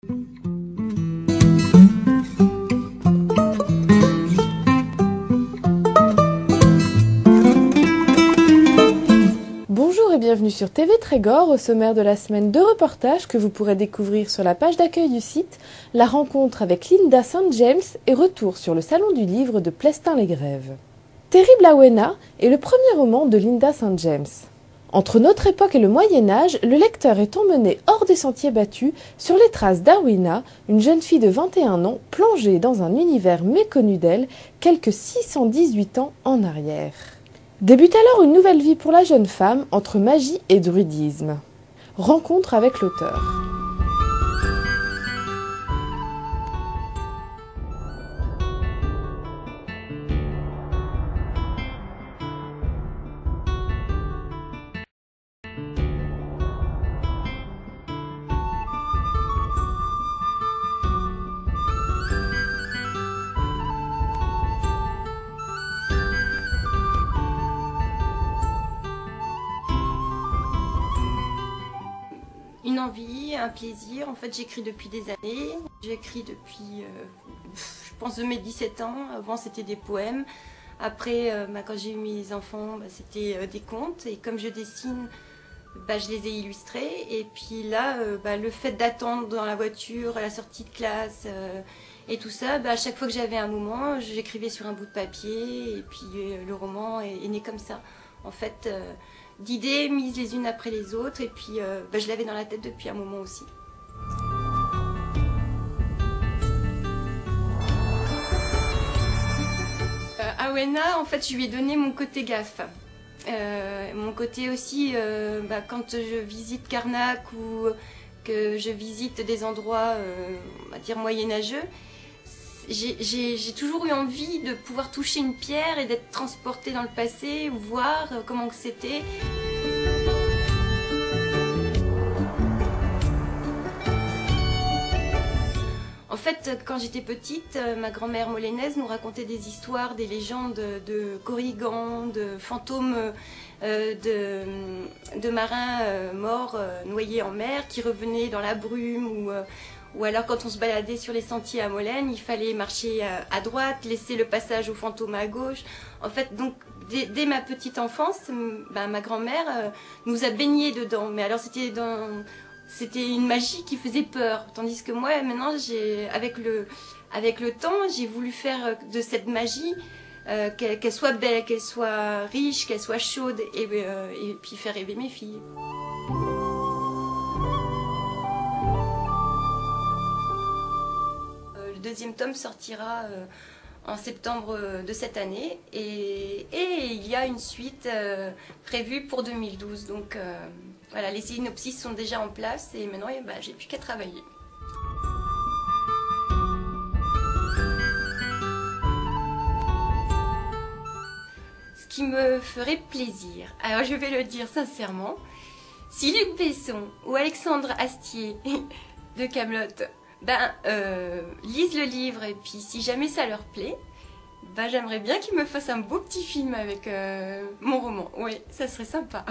Bonjour et bienvenue sur TV Trégor. Au sommaire de la semaine, 2 reportages que vous pourrez découvrir sur la page d'accueil du site, la rencontre avec Linda St. James et retour sur le salon du livre de Plestin-les-Grèves. Terrible Awena est le premier roman de Linda St. James. Entre notre époque et le Moyen-Âge, le lecteur est emmené hors des sentiers battus sur les traces d'Awena, une jeune fille de 21 ans plongée dans un univers méconnu d'elle quelques 618 ans en arrière. Débute alors une nouvelle vie pour la jeune femme entre magie et druidisme. Rencontre avec l'auteur. Une envie, un plaisir. En fait, j'écris depuis des années. J'écris depuis, je pense, de mes 17 ans. Avant, c'était des poèmes. Après, quand j'ai eu mes enfants, c'était des contes. Et comme je dessine, je les ai illustrés. Et puis là, le fait d'attendre dans la voiture, à la sortie de classe et tout ça, à chaque fois que j'avais un moment, j'écrivais sur un bout de papier. Et puis le roman est né comme ça. En fait, d'idées mises les unes après les autres, et puis je l'avais dans la tête depuis un moment aussi. Awena, en fait, je lui ai donné mon côté gaffe. Mon côté aussi, quand je visite Karnak ou que je visite des endroits, on va dire, moyenâgeux, j'ai toujours eu envie de pouvoir toucher une pierre et d'être transportée dans le passé, voir comment c'était. En fait, quand j'étais petite, ma grand-mère molénaise nous racontait des histoires, des légendes de Corrigan, de fantômes de marins morts, noyés en mer, qui revenaient dans la brume, ou alors quand on se baladait sur les sentiers à Molène, il fallait marcher à droite, laisser le passage aux fantômes à gauche. En fait, donc, dès ma petite enfance, ma grand-mère nous a baignés dedans. Mais alors c'était une magie qui faisait peur. Tandis que moi, maintenant, avec le temps, j'ai voulu faire de cette magie qu'elle soit belle, qu'elle soit riche, qu'elle soit chaude, et puis faire rêver mes filles. Le deuxième tome sortira en septembre de cette année, et il y a une suite prévue pour 2012. Donc voilà, les synopsis sont déjà en place et maintenant j'ai plus qu'à travailler. Ce qui me ferait plaisir, alors je vais le dire sincèrement, si Luc Besson ou Alexandre Astier de Kaamelott lisent le livre, et puis si jamais ça leur plaît, j'aimerais bien qu'ils me fassent un beau petit film avec mon roman. Oui, ça serait sympa.